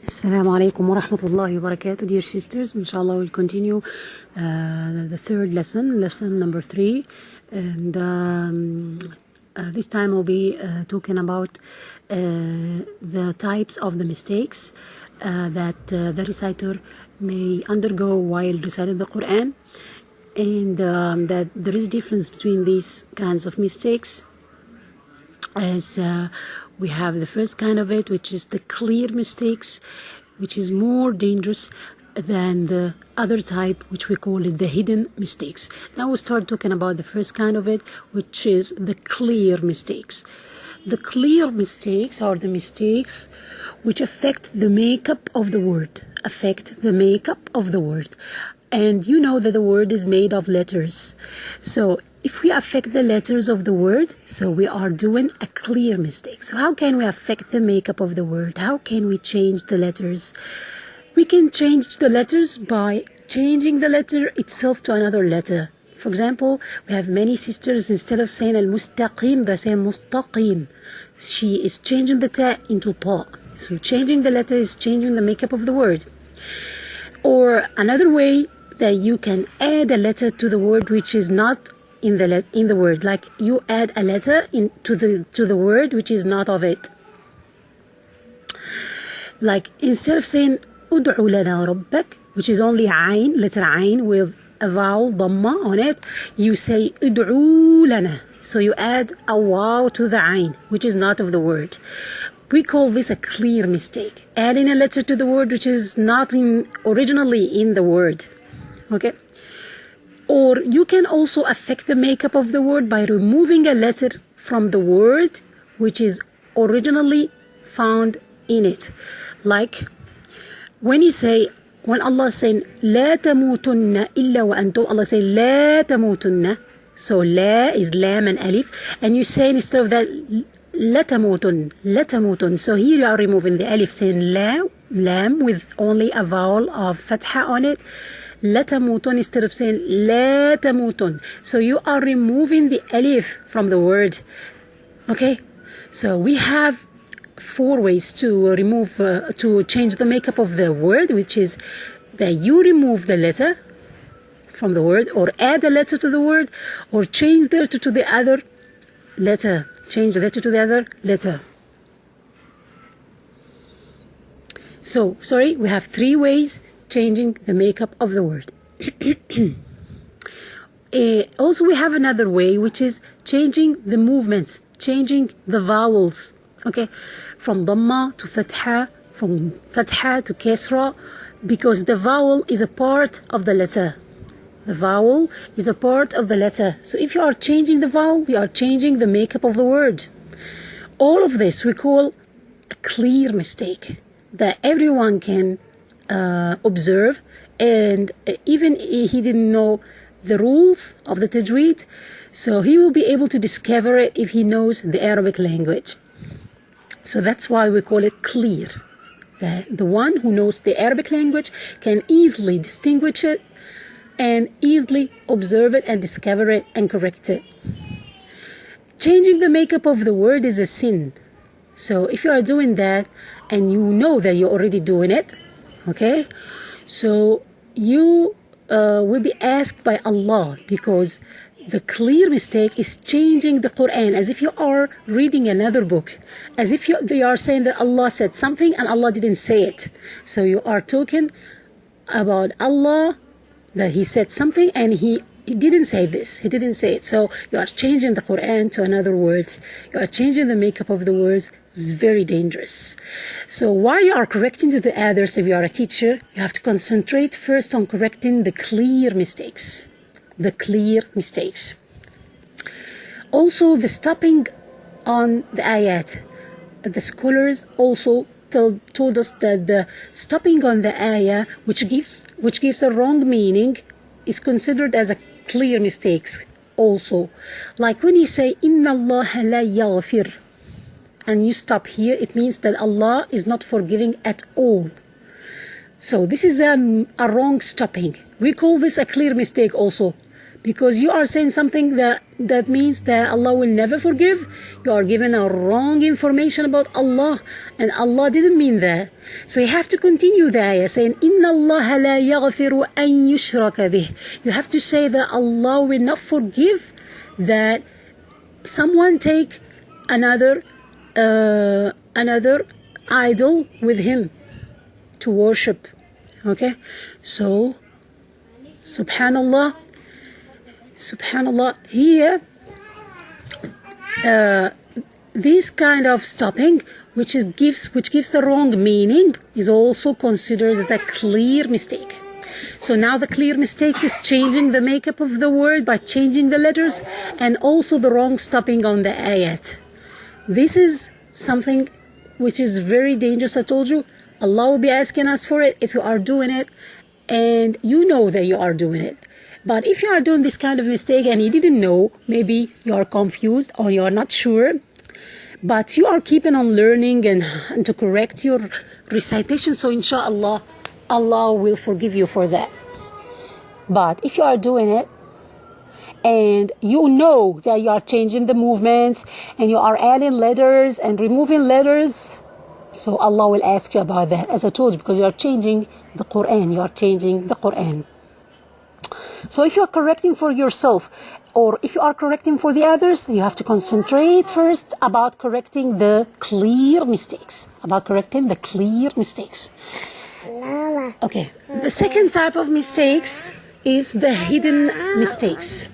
Assalamu alaikum wa rahmatullahi wa barakatuh, dear sisters. Inshallah, we'll continue the third lesson, lesson number 3. And this time we'll be talking about the types of the mistakes that the reciter may undergo while reciting the Quran. And that there is a difference between these kinds of mistakes, as we have the first kind of it, which is the clear mistakes, which is more dangerous than the other type, which we call it the hidden mistakes. Now we'll start talking about the first kind of it, which is the clear mistakes. The clear mistakes are the mistakes which affect the makeup of the word, And you know that the word is made of letters. So if we affect the letters of the word, so we are doing a clear mistake. So how can we affect the makeup of the word? How can we change the letters? We can change the letters by changing the letter itself to another letter. For example, we have many sisters, instead of saying al-mustaqim, they say mustaqim. She is changing the ta into ta. So changing the letter is changing the makeup of the word. Or another way that you can add a letter to the word which is not in the word, like you add a letter to the word which is not of it. Like instead of saying ud'u lana rabbak, which is only ayn, letter ayn with a vowel dhamma on it, you say ud'u lana. So you add a waw to the ayn, which is not of the word. We call this a clear mistake, adding a letter to the word which is not originally in the word. Okay? Or you can also affect the makeup of the word by removing a letter from the word which is originally found in it. Like when Allah is saying لا تموتن إلا وأنتم, Allah say لا تموتن. So la is lam and alif, and you say instead of that لتموتن. So here you are removing the alif, saying lam with only a vowel of fatha on it. لتموتن instead of saying لا تموتن. So you are removing the alif from the word. Okay? So we have 4 ways to change the makeup of the word, which is that you remove the letter from the word, or add a letter to the word, or change the letter to the other letter. Change the letter to the other letter. So, we have 3 ways changing the makeup of the word. Also, we have another way, which is changing the movements, changing the vowels. Okay, from dhamma to fatha, from fatha to kasra, because the vowel is a part of the letter. The vowel is a part of the letter. So if you are changing the vowel, you are changing the makeup of the word. All of this we call a clear mistake that everyone can observe, and even he didn't know the rules of the tajweed, so he will be able to discover it if he knows the Arabic language. So that's why we call it clear. The one who knows the Arabic language can easily distinguish it and easily observe it and discover it and correct it. Changing the makeup of the word is a sin. So if you are doing that and you know that you're already doing it, okay, so you will be asked by Allah, because the clear mistake is changing the Quran as if you are reading another book, as if they are saying that Allah said something and Allah didn't say it. So you are talking about Allah, that he said something and he didn't say this, he didn't say it. So you are changing the Quran to another words, you are changing the makeup of the words. It's very dangerous. So while you are correcting to the others, if you are a teacher, you have to concentrate first on correcting the clear mistakes. Also, the stopping on the ayat. The scholars also told us that the stopping on the ayah, which gives a wrong meaning, is considered as a clear mistake also. Like when you say inna Allah la yaghfir, and you stop here, it means that Allah is not forgiving at all. So this is a wrong stopping. We call this a clear mistake also, because you are saying something that means that Allah will never forgive. You are given a wrong information about Allah, and Allah didn't mean that. So you have to continue the ayah saying inna Allah la yaghfiru an yushraka bih. You have to say that Allah will not forgive that someone take another idol with him to worship. Okay, so subhanallah, here this kind of stopping which gives the wrong meaning is also considered as a clear mistake. So now the clear mistakes is changing the makeup of the word by changing the letters, and also the wrong stopping on the ayat. This is something which is very dangerous. I told you, Allah will be asking us for it if you are doing it and you know that you are doing it. But if you are doing this kind of mistake and you didn't know, maybe you are confused or you are not sure, but you are keeping on learning and to correct your recitation, so inshallah, Allah will forgive you for that. But if you are doing it and you know that you are changing the movements and you are adding letters and removing letters, so Allah will ask you about that, as I told you, because you are changing the Quran. You are changing the Quran. So if you are correcting for yourself, or if you are correcting for the others, you have to concentrate first about correcting the clear mistakes. Okay, the second type of mistakes is the hidden mistakes.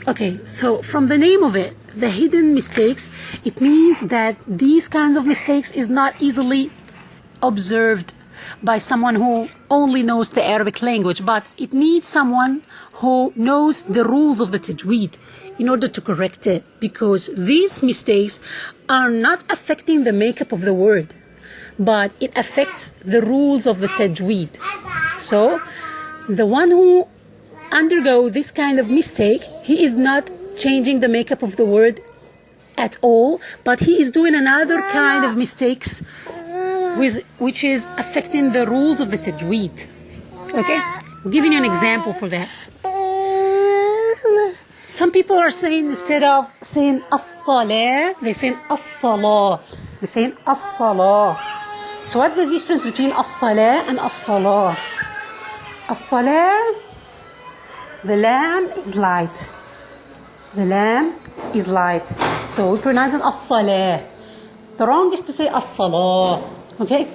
Okay, so from the name of it, the hidden mistakes, it means that these kinds of mistakes is not easily observed by someone who only knows the Arabic language, but it needs someone who knows the rules of the tajweed in order to correct it, because these mistakes are not affecting the makeup of the word, but it affects the rules of the tajweed. So the one who undergo this kind of mistake, he is not changing the makeup of the word at all, but he is doing another kind of mistakes which is affecting the rules of the tajweed. Okay, I'm giving you an example for that. Some people are saying, instead of saying as-salah, they saying as-salah. They saying as-salah. So what's the difference between as-salah and as-salah? As-salah, the lam is light. The lam is light. So we pronounce it as-salah. The wrong is to say as-salah. Okay?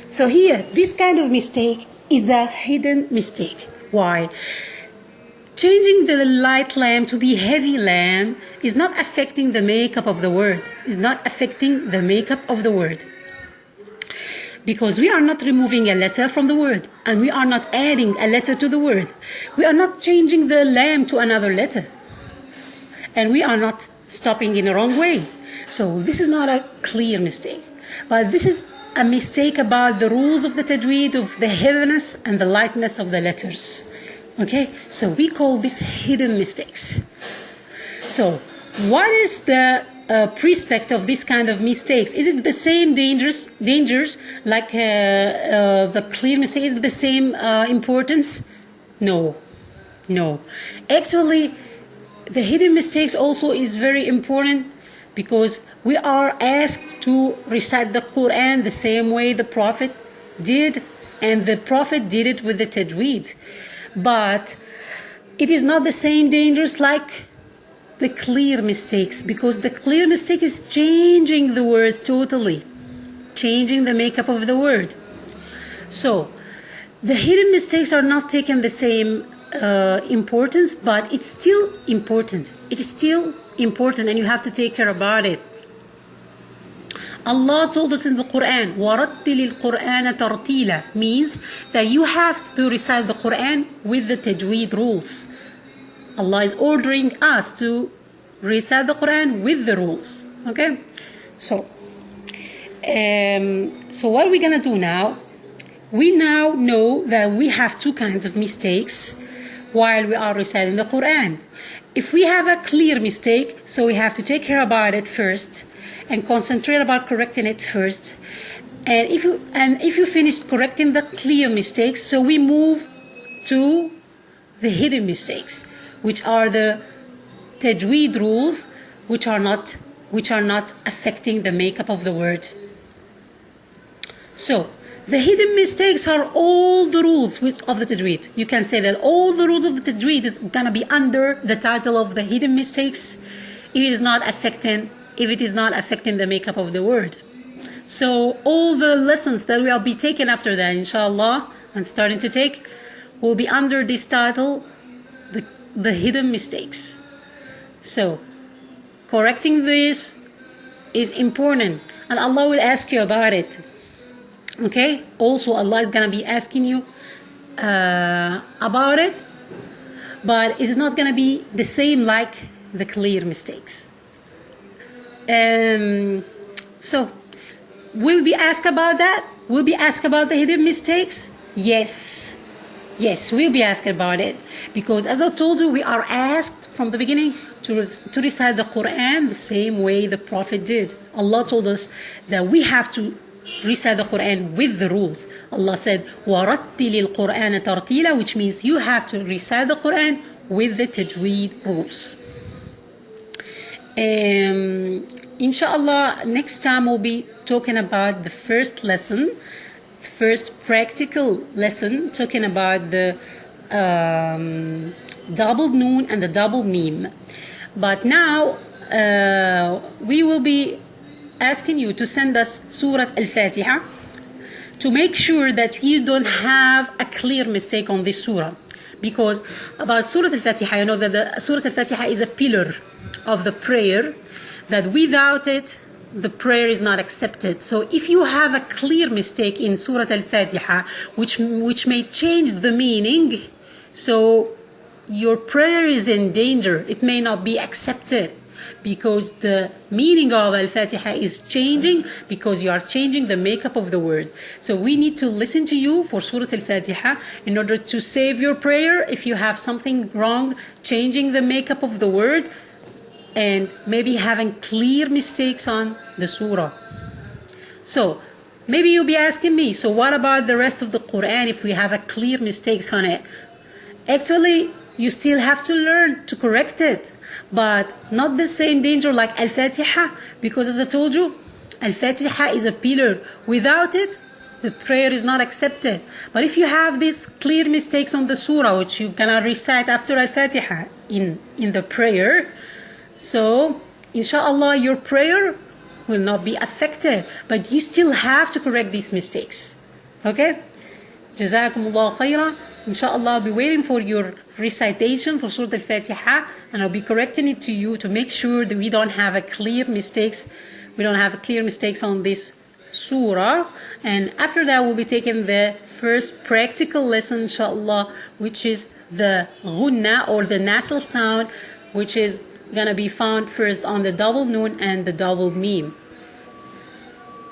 So here, this kind of mistake is a hidden mistake. Why? Changing the light lam to be heavy lam is not affecting the makeup of the word. Is not affecting the makeup of the word. Because we are not removing a letter from the word, and we are not adding a letter to the word. We are not changing the lam to another letter. And we are not stopping in the wrong way. So this is not a clear mistake. But this is a mistake about the rules of the tajweed, of the heaviness and the lightness of the letters. Okay, so we call this hidden mistakes. So what is the prospect of this kind of mistakes? Is it the same dangers like the clear mistake? Is it the same importance? No. Actually, the hidden mistakes also is very important, because we are asked to recite the Quran the same way the Prophet did, and the Prophet did it with the tajweed. But it is not the same dangers like the clear mistakes, because the clear mistake is changing the words totally, changing the makeup of the word. So the hidden mistakes are not taken the same importance, but it's still important. It is still important, and you have to take care about it. Allah told us in the Quran, وَرَتِّلِ الْقُرْآنَ تَرْتِيلًا, means that you have to recite the Quran with the tajweed rules. Allah is ordering us to recite the Quran with the rules. Okay? So what are we going to do now? We now know that we have two kinds of mistakes while we are reciting the Quran. If we have a clear mistake, so we have to take care about it first and concentrate about correcting it first. And if you finish correcting the clear mistakes, so we move to the hidden mistakes, which are the tajweed rules, which are not affecting the makeup of the word. So the hidden mistakes are all the rules of the tajweed. You can say that all the rules of the tajweed is gonna be under the title of the hidden mistakes if it is not affecting the makeup of the word. So all the lessons that we'll be taking after that, inshallah, and starting to take, will be under this title, the hidden mistakes. So correcting this is important, and Allah will ask you about it. Okay, also Allah is gonna be asking you about it, but it is not gonna be the same like the clear mistakes. So will we be asked about that? Will be asked about the hidden mistakes? Yes, we'll be asked about it, because as I told you, we are asked from the beginning to recite the Quran the same way the Prophet did. Allah told us that we have to recite the Quran with the rules. Allah said, وَرَتِّلِ الْقُرْآنَ تَرْتِيلًا, which means you have to recite the Quran with the tajweed rules. Inshallah, next time we'll be talking about the first practical lesson, talking about the double noon and the double meme. But now we will be asking you to send us Surah Al-Fatiha to make sure that you don't have a clear mistake on this surah. Because about Surah Al-Fatiha, you know that the Surah Al-Fatiha is a pillar of the prayer, that without it the prayer is not accepted. So if you have a clear mistake in Surah Al-Fatiha which may change the meaning, so your prayer is in danger. It may not be accepted, because the meaning of Al-Fatiha is changing, because you are changing the makeup of the word. So we need to listen to you for Surah Al-Fatiha in order to save your prayer if you have something wrong, changing the makeup of the word, and maybe having clear mistakes on the surah. So maybe you'll be asking me, so what about the rest of the Quran if we have a clear mistakes on it? Actually, you still have to learn to correct it, but not the same danger like Al-Fatiha, because as I told you, Al-Fatiha is a pillar. Without it, the prayer is not accepted. But if you have these clear mistakes on the surah, which you're gonna recite after Al-Fatiha in the prayer, so inshallah your prayer will not be affected, but you still have to correct these mistakes. Okay? Jazakumullah khairan. Inshallah, I'll be waiting for your recitation for Surah Al-Fatiha, and I'll be correcting it to you to make sure that we don't have a clear mistakes. We don't have clear mistakes on this surah. And after that, we'll be taking the first practical lesson, inshallah, which is the ghunna, or the nasal sound, which is gonna be found first on the double noon and the double meme.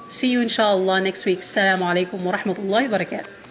See you inshallah next week. Assalamu alaikum wa rahmatullahi wa barakatuh.